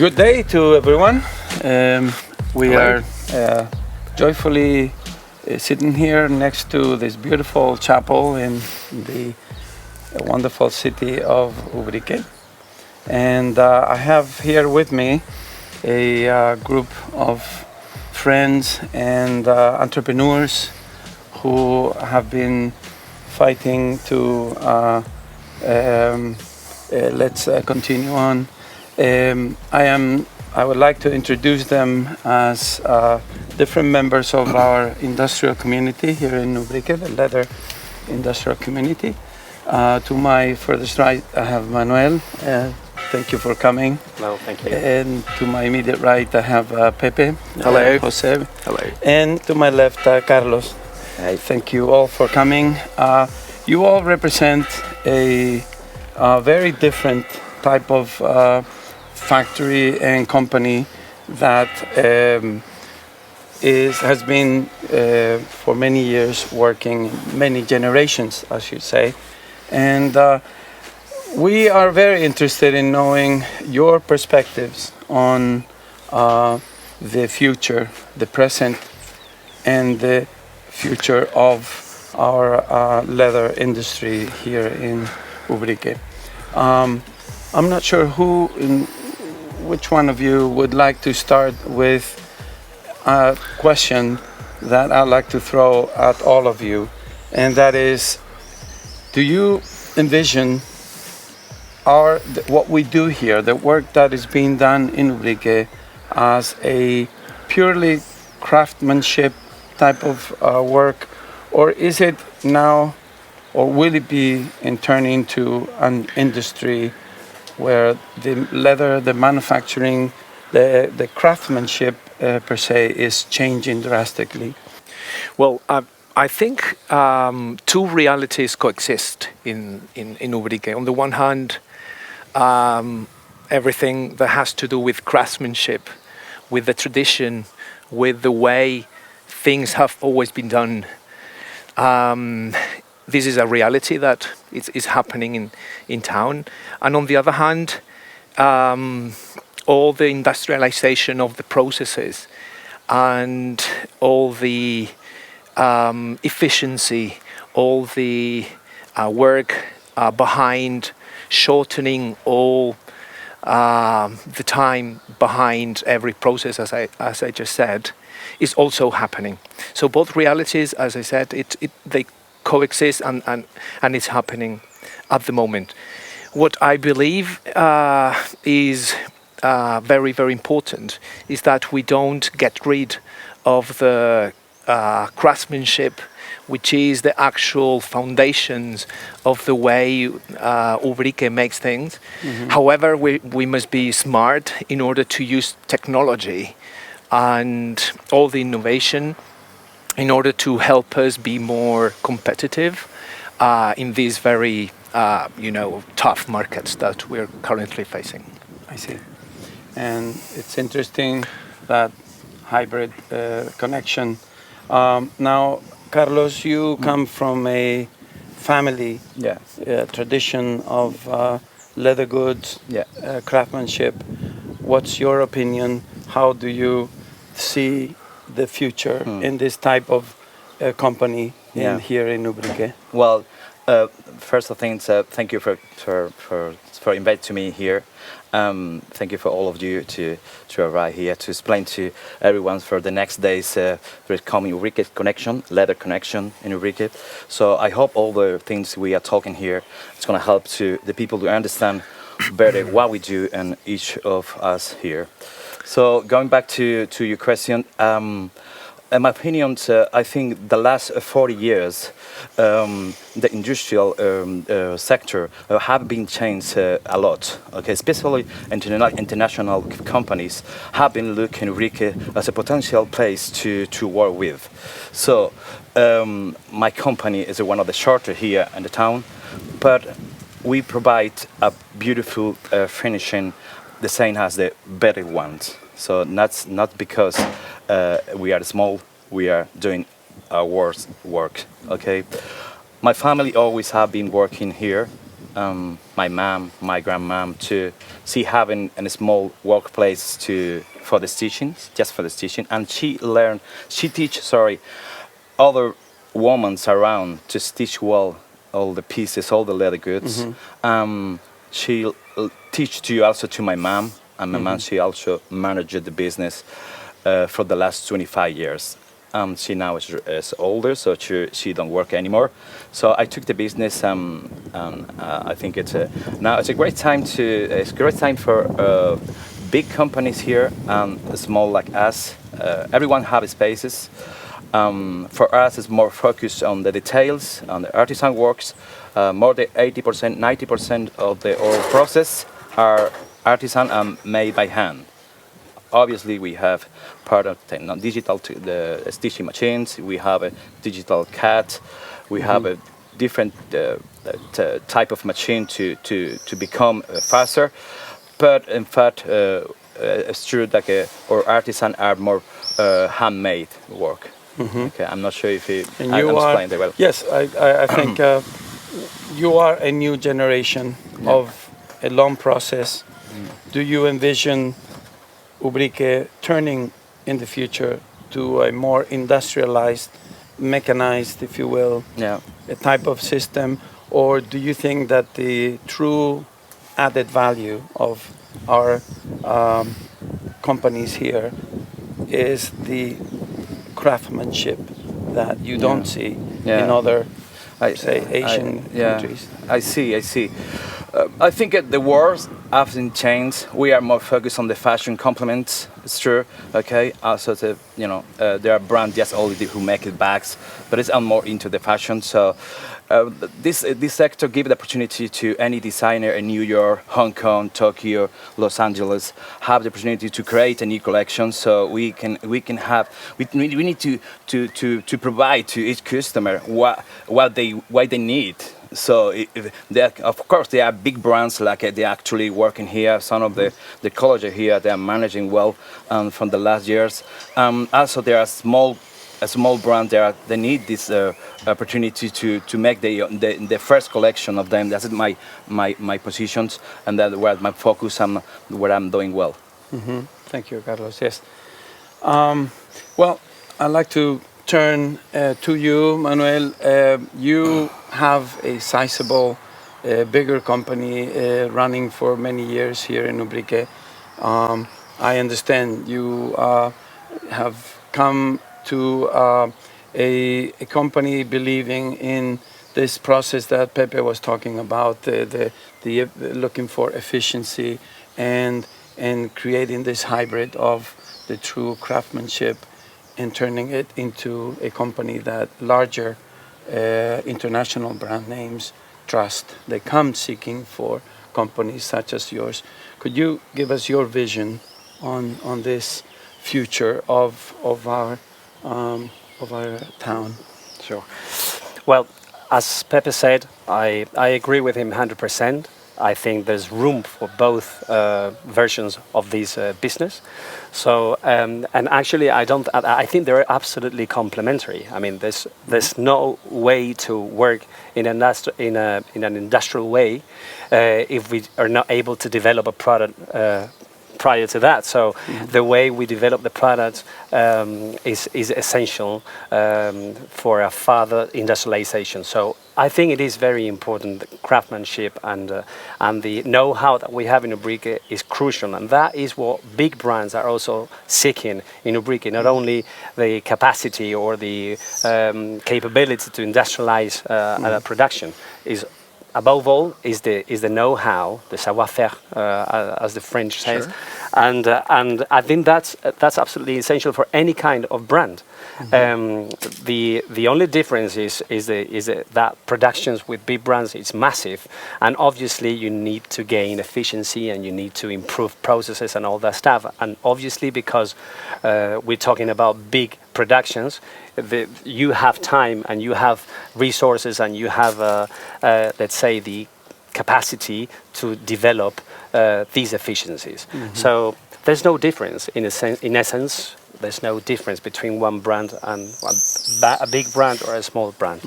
Good day to everyone. We are joyfully sitting here next to this beautiful chapel in the wonderful city of Ubrique. And I have here with me a group of friends and entrepreneurs who have been fighting to let's continue on. I would like to introduce them as different members of our industrial community here in Ubrique, the leather industrial community. To my furthest right, I have Manuel. Thank you for coming. Hello, thank you. And to my immediate right, I have Pepe. Hello. Jose. Hello. And to my left, Carlos. Hey. Thank you all for coming. You all represent a very different type of factory and company that has been for many years working, many generations, I should say. And we are very interested in knowing your perspectives on the future, the present, and the future of our leather industry here in Ubrique. I'm not sure which one of you would like to start with a question that I'd like to throw at all of you, and that is, do you envision what we do here, the work that is being done in Ubrique, as a purely craftsmanship type of work, or is it now, or will it be and turn into an industry where the leather, the manufacturing, the craftsmanship per se is changing drastically? Well, I think two realities coexist in Ubrique. On the one hand, everything that has to do with craftsmanship, with the tradition, with the way things have always been done. This is a reality that is happening in town. And on the other hand, all the industrialization of the processes and all the efficiency, all the work behind shortening all the time behind every process, as I just said, is also happening. So both realities, as I said, they coexist and it's happening at the moment. What I believe is very, very important is that we don't get rid of the craftsmanship, which is the actual foundations of the way Ubrique makes things. Mm-hmm. However, we must be smart in order to use technology and all the innovation in order to help us be more competitive in these very, tough markets that we're currently facing. I see. And it's interesting that hybrid connection. Now, Carlos, you come from a family tradition of leather goods, craftsmanship. What's your opinion? How do you see the future in this type of company here in Ubrique? Well, first of things, thank you for inviting me here. Thank you for all of you to arrive here to explain to everyone for the next days coming Ubrique connection, leather connection in Ubrique. So I hope all the things we are talking here is going to help to the people to understand better what we do and each of us here. So going back to your question, in my opinion, I think the last 40 years, the industrial sector have been changed a lot. Okay, especially international companies have been looking Ubrique as a potential place to work with. So my company is one of the shorter here in the town, but we provide a beautiful finishing, the same as the better ones. So that's not because we are small, we are doing our worst work, okay? My family always have been working here my mom, my grandmom, to see having a small workplace for the stitching, just for the stitching, and she teach other women around to stitch well all the pieces, all the leather goods. She teach also to my mom, and my mom, she also managed the business for the last 25 years. She now is older, so she don't work anymore. So I took the business, and I think now it's a great time for big companies here and small like us. Everyone have spaces. For us, it's more focused on the details, on the artisan works. More than 80%, 90% of the whole process are artisan and made by hand. Obviously, we have part of digital to the stitching machines. We have a digital cut. We have a different type of machine to become faster. But in fact, it's true that our artisan are more handmade work. Okay, I'm not sure if I'm explaining that well. Yes, I think you are a new generation of a long process. Do you envision Ubrique turning in the future to a more industrialized, mechanized, if you will, a type of system? Or do you think that the true added value of our companies here is the craftsmanship that you don't see in other, Asian countries? I see. I think the wars often change. We are more focused on the fashion complements. It's true. Okay. Also, there are brands just only who make it bags, but it's more into the fashion. So this sector gives the opportunity to any designer in New York, Hong Kong, Tokyo, Los Angeles have the opportunity to create a new collection. So we need to provide to each customer what they need. So of course there are big brands like they actually working here. Some of the colleges here, they are managing well from the last years. Also there are a small brand there. They need this opportunity to make the first collection of them. That's my positions, and that's where my focus and where I'm doing well. Thank you, Carlos. Yes. Well, I'd like to turn to you, Manuel. You have a sizable, bigger company running for many years here in Ubrique. I understand you have come to a company believing in this process that Pepe was talking about, the looking for efficiency and creating this hybrid of the true craftsmanship and turning it into a company that larger international brand names trust. They come seeking for companies such as yours. Could you give us your vision on this future of our town? Sure. Well, as Pepe said, I agree with him 100%. I think there's room for both versions of this business. So, and actually, I think they're absolutely complementary. I mean, there's no way to work in an industrial way if we are not able to develop a product prior to that. So the way we develop the product is essential for a further industrialization. So I think it is very important. The craftsmanship and the know-how that we have in Ubrique is crucial, and that is what big brands are also seeking in Ubrique. Not only the capacity or the capability to industrialize production is. Above all, is the know-how, the savoir-faire, as the French says, and I think that's absolutely essential for any kind of brand. The only difference is that productions with big brands is massive, and obviously you need to gain efficiency and you need to improve processes and all that stuff. And obviously, because we're talking about big productions, you have time and you have resources and you have, let's say, the capacity to develop these efficiencies. So there's no difference in essence. There's no difference between one brand and a big brand or a small brand.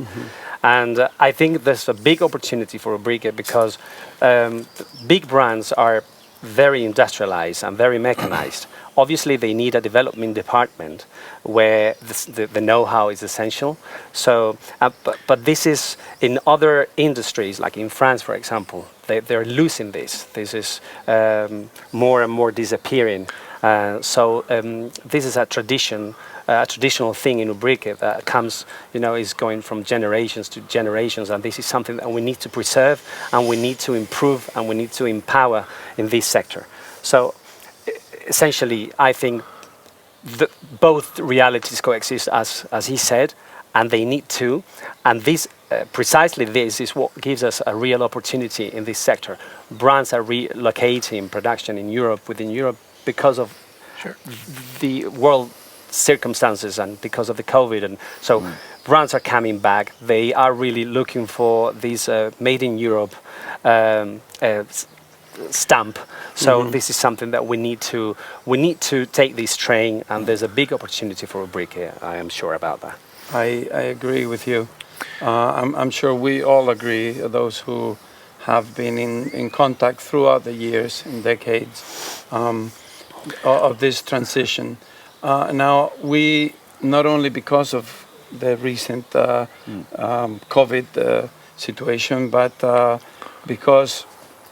And I think there's a big opportunity for Ubrique because big brands are very industrialized and very mechanized. Obviously, they need a development department where the know-how is essential. So, but this is in other industries, like in France, for example, they're losing this. This is more and more disappearing. So this is a traditional thing in Ubrique that comes, is going from generations to generations, and this is something that we need to preserve, and we need to improve, and we need to empower in this sector. So essentially, I think both realities coexist, as he said, and they need to. And this, precisely this, is what gives us a real opportunity in this sector. Brands are relocating production in Europe, within Europe, because of the world circumstances and because of the COVID. And so brands are coming back. They are really looking for these made in Europe stamp. So this is something that we need to take this train, and there's a big opportunity for Ubrique. I am sure about that. I agree with you. I'm sure we all agree, those who have been in contact throughout the years and decades of this transition. Now, we, not only because of the recent COVID situation, but because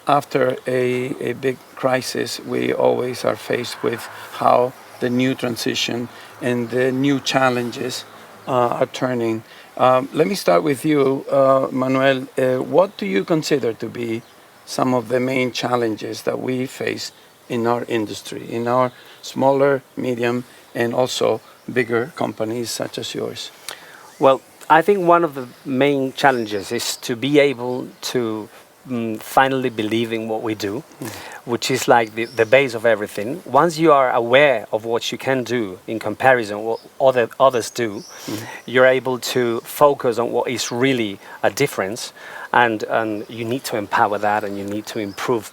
after a big crisis, we always are faced with how the new transition and the new challenges are turning. Let me start with you, Manuel. What do you consider to be some of the main challenges that we face in our industry, in our smaller, medium, and also bigger companies such as yours? Well, I think one of the main challenges is to be able to finally believe in what we do, which is like the base of everything. Once you are aware of what you can do in comparison what others do, you're able to focus on what is really a difference, and you need to empower that, and you need to improve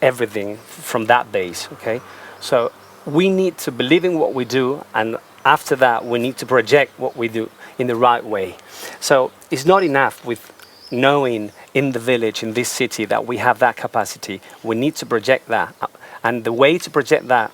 everything from that base. Okay, so we need to believe in what we do, and after that we need to project what we do in the right way. So it's not enough with knowing in the village, in this city, that we have that capacity. We need to project that, and the way to project that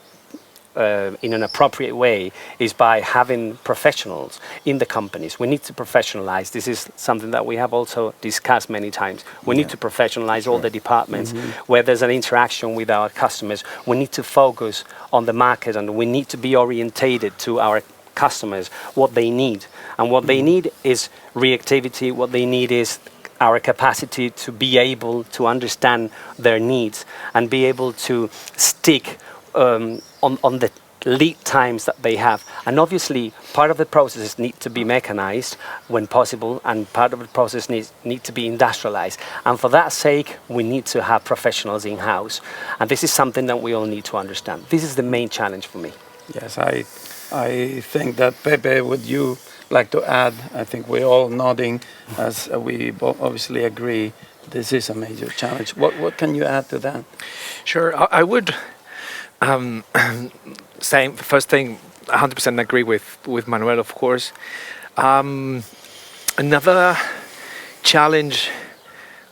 in an appropriate way is by having professionals in the companies. We need to professionalize. This is something that we have also discussed many times. We need to professionalize all the departments where there's an interaction with our customers. We need to focus on the market, and we need to be orientated to our customers, what they need. And what they need is reactivity. What they need is our capacity to be able to understand their needs and be able to stick on the lead times that they have. And obviously, part of the process need to be mechanized when possible, and part of the process need to be industrialized. And for that sake, we need to have professionals in-house. And this is something that we all need to understand. This is the main challenge for me. Yes, I think that, Pepe, would you like to add? I think we're all nodding as we obviously agree this is a major challenge. What can you add to that? Sure, I would say, first thing, 100% agree with Manuel, of course. Another challenge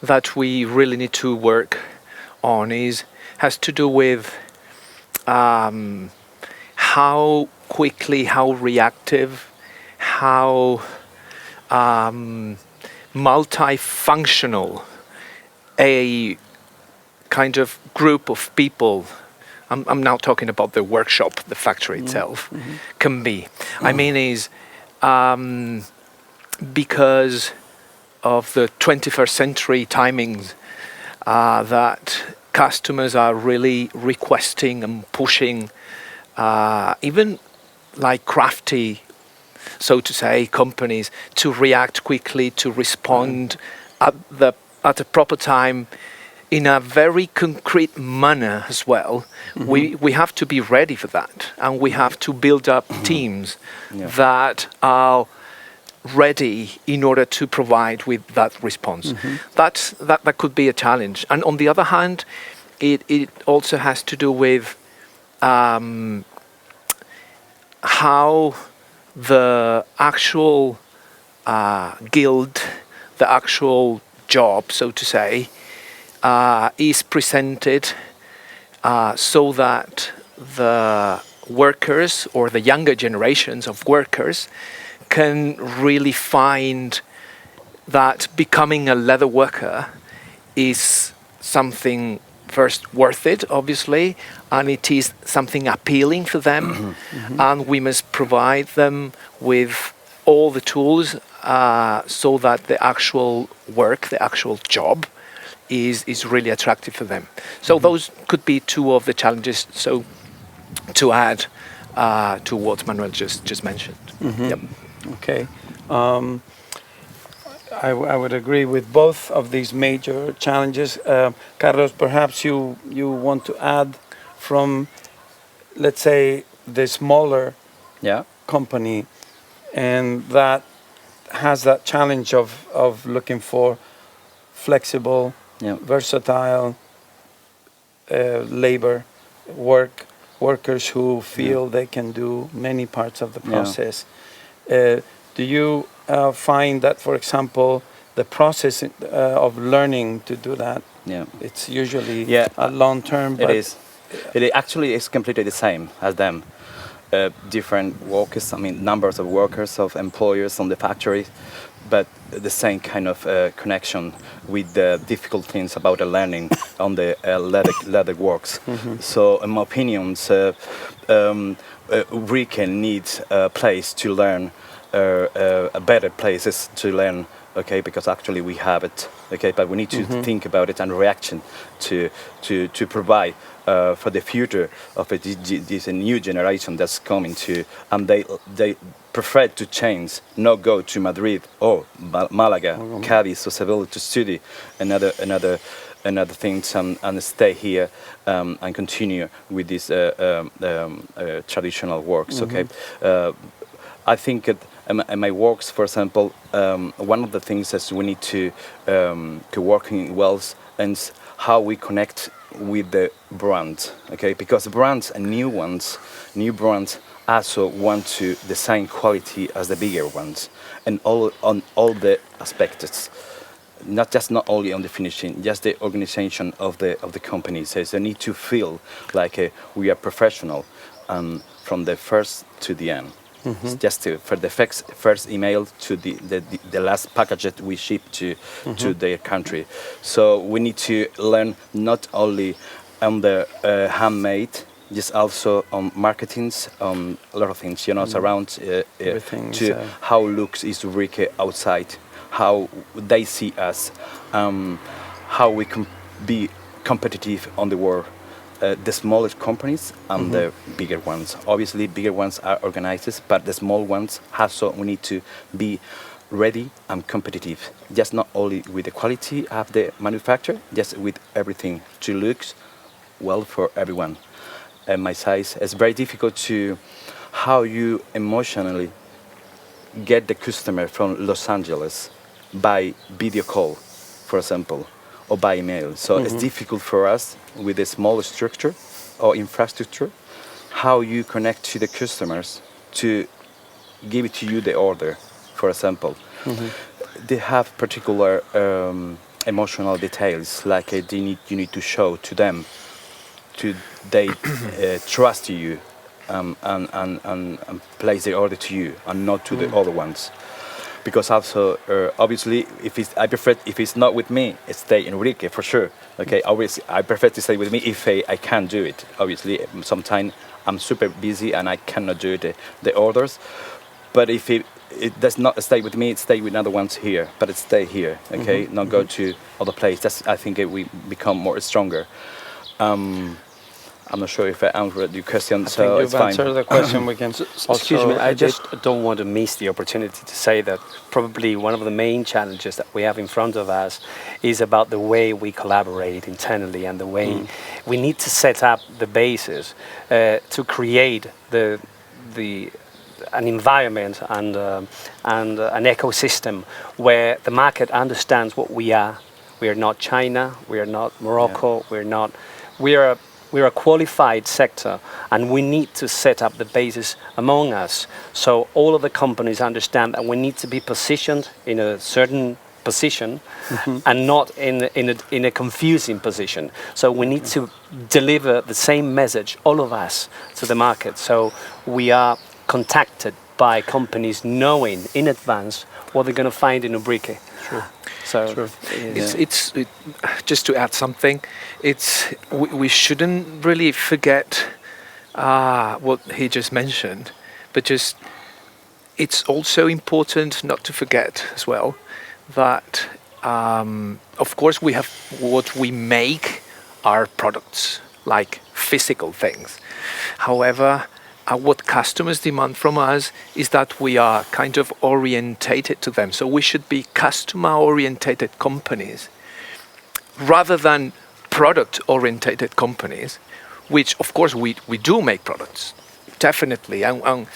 that we really need to work on has to do with how quickly, how reactive, how multifunctional a kind of group of people, I'm now talking about the workshop, the factory itself, can be. I mean, is because of the 21st century timings that customers are really requesting and pushing, even like crafty, so to say, companies to react quickly, to respond at the proper time in a very concrete manner as well. We have to be ready for that, and we have to build up teams that are ready in order to provide with that response. That could be a challenge. And on the other hand, it also has to do with how the actual guild the actual job, so to say, is presented so that the workers or the younger generations of workers can really find that becoming a leather worker is something first worth it, obviously, and it is something appealing for them, and we must provide them with all the tools so that the actual work, the actual job, is really attractive for them. So those could be two of the challenges. So to add to what Manuel just mentioned. Yep. Okay. I would agree with both of these major challenges. Carlos, perhaps you want to add from, let's say, the smaller Yeah. company, and that has that challenge of looking for flexible, Yeah. versatile labor workers who feel they can do many parts of the process. Do you find that, for example, the process of learning to do that, it's usually a long term? It is. It actually is completely the same as them. Different workers, I mean, numbers of workers, of employers on the factory, but the same kind of connection with the difficult things about the learning on the leather works. So, in my opinion, Ubrique needs a place to learn, a better places to learn. Okay, because actually we have it. Okay, but we need to think about it and reaction to provide for the future of this new generation that's coming to, and they prefer to change, not go to Madrid or Malaga, Cadiz or Seville to study another things and stay here and continue with these traditional works. Okay, I think in my works, for example, one of the things that we need to working well is how we connect with the brand. Okay, because brands and new brands also want to the same quality as the bigger ones, and on all the aspects. Not only on the finishing, just the organization of the company. So they need to feel like we are professional from the first to the end. Just for the first email to the last package that we ship to their country. So we need to learn not only on the handmade, just also on marketings, on a lot of things, around to how looks is Ubrique outside, how they see us, how we can be competitive on the world. The smallest companies and the bigger ones. Obviously, bigger ones are organized, but the small ones also we need to be ready and competitive. Just not only with the quality of the manufacturer, just with everything to look well for everyone. And my size, it's very difficult to how you emotionally get the customer from Los Angeles by video call, for example, or by email. So it's difficult for us with a small structure or infrastructure, how you connect to the customers to give it to you the order, for example. They have particular emotional details, like you need to show to them, they trust you and place the order to you and not to the other ones. Because also, obviously, I prefer if it's not with me, stay in Ubrique for sure. Okay, obviously, I prefer to stay with me if I can do it. Obviously, sometimes I'm super busy and I cannot do the orders. But if it does not stay with me, it stay with other ones here. But it stay here, okay, not go to other place. That's, I think we become more stronger. I'm not sure if I answered your question, so it's fine. I think you've answered the question. We can Excuse me, I just don't want to miss the opportunity to say that probably one of the main challenges that we have in front of us is about the way we collaborate internally and the way we need to set up the basis to create an environment and an ecosystem where the market understands what we are. We are not China, we are not Morocco, we are a qualified sector, and we need to set up the basis among us. So all of the companies understand that we need to be positioned in a certain position and not in a confusing position. So we need to deliver the same message, all of us, to the market. So we are contacted by companies knowing in advance what they're going to find in Ubrique. Sure. So Sure. It's just to add something. We shouldn't really forget what he just mentioned, but just it's also important not to forget as well that of course we have what we make are products like physical things. However, what customers demand from us is that we are kind of orientated to them. So we should be customer-orientated companies rather than product-orientated companies, which of course we do make products, definitely, and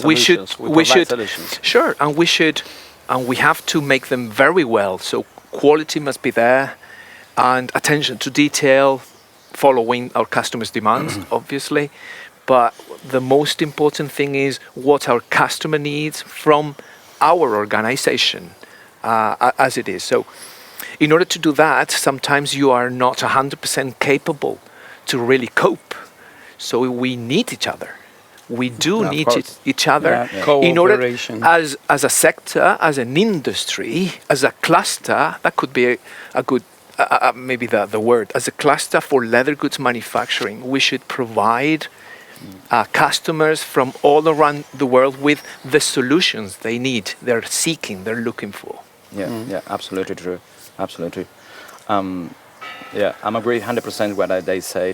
we should solutions. Sure, and we have to make them very well. So quality must be there, and attention to detail, following our customers' demands, obviously. But the most important thing is what our customer needs from our organization, as it is. So in order to do that, sometimes you are not 100% capable to really cope. So we need each other. We do need each other in order, as a sector, as an industry, as a cluster. That could be a good maybe the word, as a cluster for leather goods manufacturing. We should provide customers from all around the world with the solutions they need, they're seeking, they're looking for. Yeah, absolutely true. Absolutely. I'm agree 100% what they say.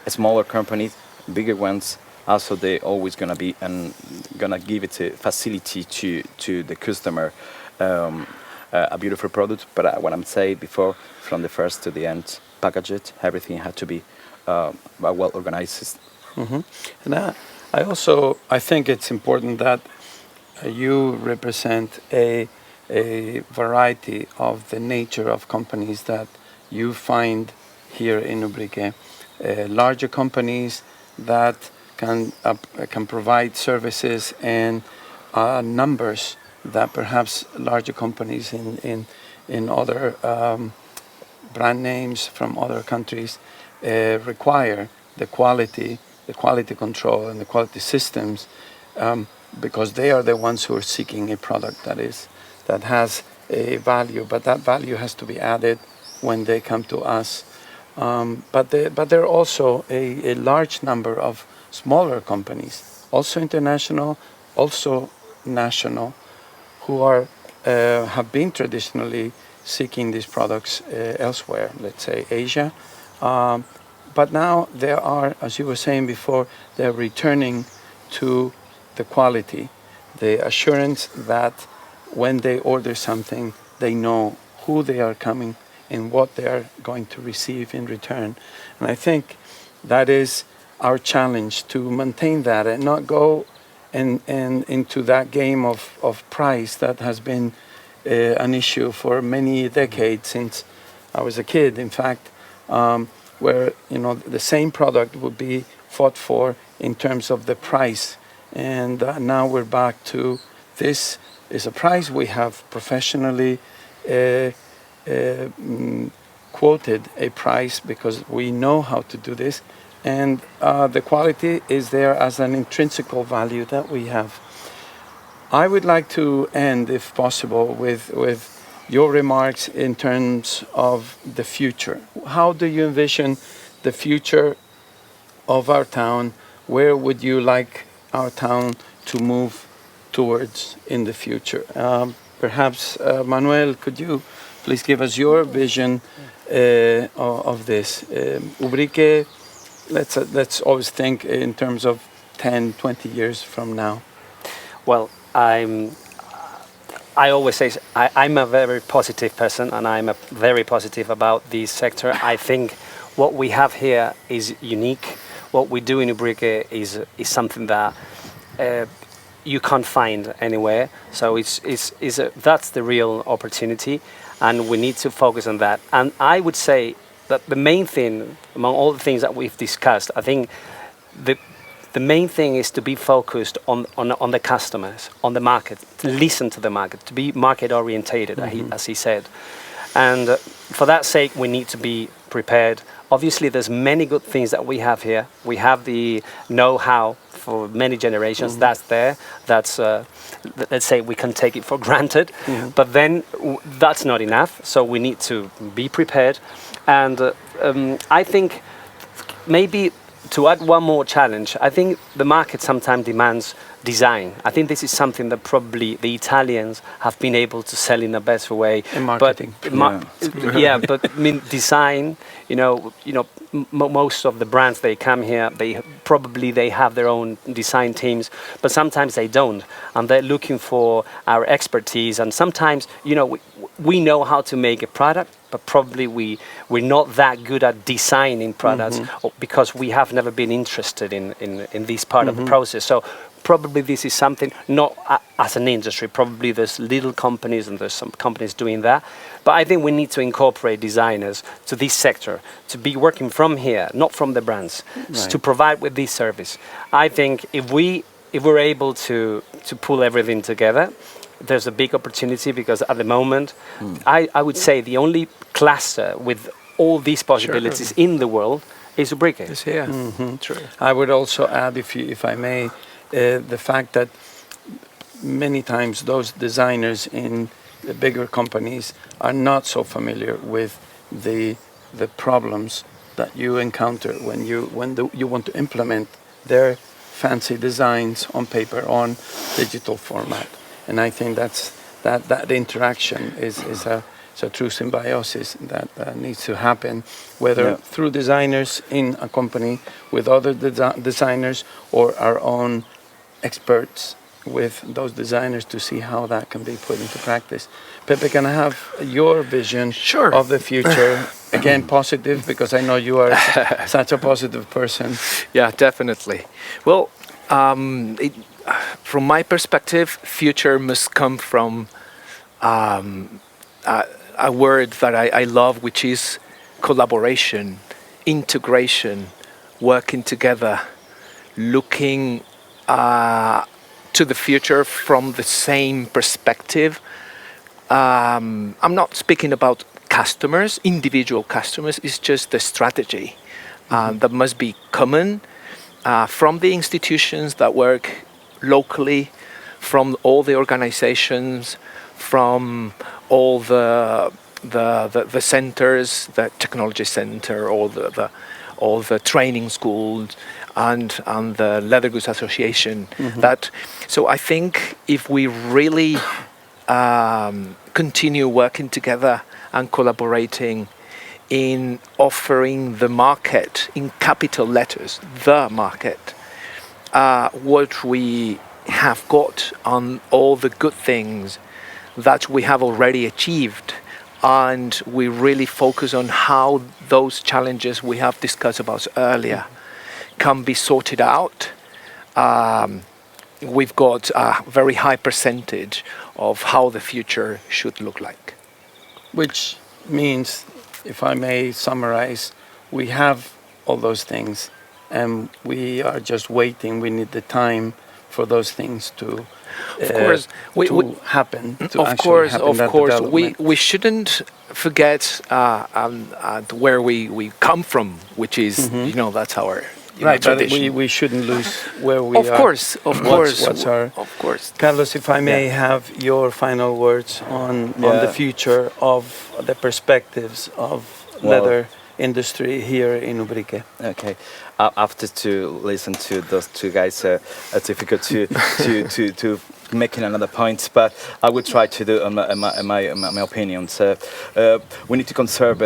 Smaller companies, bigger ones, also they always gonna be and gonna give it a facility to the customer. A beautiful product, but what I'm saying before, from the first to the end, package it, everything had to be well organized. And I think it's important that you represent a variety of the nature of companies that you find here in Ubrique. Larger companies that can provide services and numbers that perhaps larger companies in other brand names from other countries require the quality control and the quality systems, because they are the ones who are seeking a product that has a value, but that value has to be added when they come to us. But there are also a large number of smaller companies, also international, also national, who have been traditionally seeking these products elsewhere, let's say Asia. But now there are, as you were saying before, they're returning to the quality, the assurance that when they order something, they know who they are coming and what they are going to receive in return. And I think that is our challenge, to maintain that and not go and into that game of price that has been an issue for many decades, since I was a kid, in fact, where the same product would be fought for in terms of the price. And now we're back to this is a price we have professionally quoted a price because we know how to do this. And the quality is there as an intrinsic value that we have. I would like to end, if possible, with your remarks in terms of the future. How do you envision the future of our town? Where would you like our town to move towards in the future? Perhaps, Manuel, could you please give us your vision of this? Ubrique, let's always think in terms of 10, 20 years from now. Well, I always say I'm a very positive person, and I'm very positive about this sector. I think what we have here is unique. What we do in Ubrique is something that you can't find anywhere. So that's the real opportunity, and we need to focus on that. And I would say that the main thing, among all the things that we've discussed, I think the the main thing is to be focused on the customers, on the market, to listen to the market, to be market orientated, as he said. And for that sake, we need to be prepared. Obviously, there's many good things that we have here. We have the know-how for many generations. That's there. That's, let's say, we can take it for granted. But then that's not enough. So we need to be prepared. And I think maybe to add one more challenge, I think the market sometimes demands design. I think this is something that probably the Italians have been able to sell in the best way. In marketing. But, yeah, but I mean, design, most of the brands, they come here, they have their own design teams, but sometimes they don't. And they're looking for our expertise. And sometimes, we know how to make a product, but probably we're not that good at designing products because we have never been interested in this part of the process. So probably this is something, not as an industry, probably there's little companies and there's some companies doing that, but I think we need to incorporate designers to this sector, to be working from here, not from the brands, to provide with this service. I think if we're able to pull everything together, there's a big opportunity because at the moment, I would say the only cluster with all these possibilities in the world is Ubrique. True. I would also add, if I may, the fact that many times those designers in the bigger companies are not so familiar with the problems that you encounter when you want to implement their fancy designs on paper, on digital format. And I think that interaction is a true symbiosis that needs to happen, whether through designers in a company with other designers or our own experts with those designers to see how that can be put into practice. Pepe, can I have your vision of the future? Again, positive, because I know you are such a positive person. Yeah, definitely. Well, from my perspective, future must come from a word that I love, which is collaboration, integration, working together, looking to the future from the same perspective. I'm not speaking about customers, individual customers. It's just the strategy that must be common from the institutions that work locally, from all the organizations, from all the centers, the technology center, all the training schools, and the Leather Goods Association. So I think if we really continue working together and collaborating in offering the market, in capital letters, the market, what we have got on all the good things that we have already achieved, and we really focus on how those challenges we have discussed about earlier can be sorted out. We've got a very high percentage of how the future should look like. Which means, if I may summarize, we have all those things and we are just waiting. We need the time for those things to happen. Of course, we shouldn't forget where we come from, which is that's our tradition. But we shouldn't lose where we are. Of course. Of course. Carlos, if I may have your final words on the future of the perspectives of leather industry here in Ubrique. Okay. After to listen to those two guys, it's difficult to making another point, but I will try to do my opinions. We need to conserve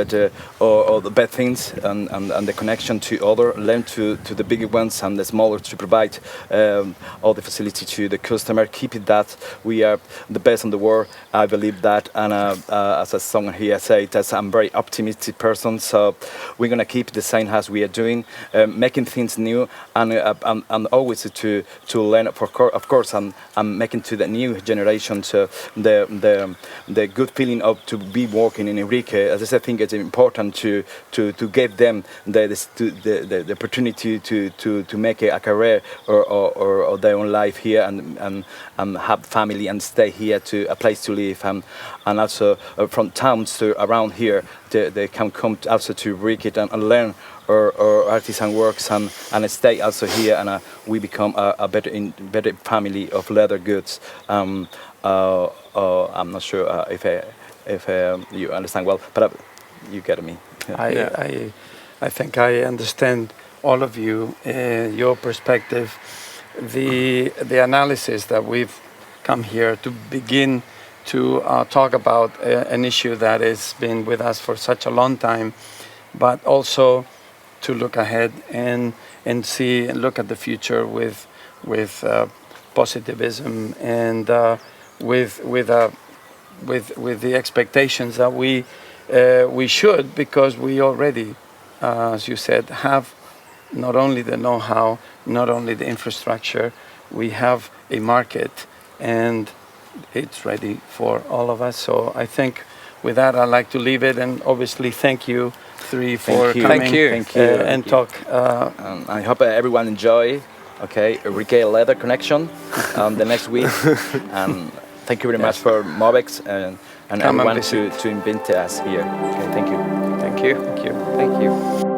all the bad things and the connection to other, learn to the bigger ones and the smaller to provide all the facility to the customer. Keep it that we are the best in the world. I believe that, and as a song here said, I'm a very optimistic person. So we're gonna keep the same as we are doing, making things new and always to learn, of course, and make making to the new generation the good feeling of to be working in Ubrique. As I said, I think it's important to give them the opportunity to make a career or their own life here and have family and stay here to a place to live, and also from towns to around here they can come also to Ubrique and learn or artisan works and stay also here, and we become a better family of leather goods. I'm not sure if you understand well, but you get me. I think I understand all of you, your perspective, the analysis that we've come here to begin to talk about an issue that has been with us for such a long time, but also to look ahead and see and look at the future with positivism and with the expectations that we should, because we already, as you said, have not only the know-how, not only the infrastructure, we have a market and it's ready for all of us. So I think with that I'd like to leave it, and obviously thank you three for coming and talk. I hope everyone enjoy. Okay, Ubrique Leather Connection the next week. And thank you very much for Mobex and everyone to invite us here. Okay, thank you. Thank you. Thank you. Thank you.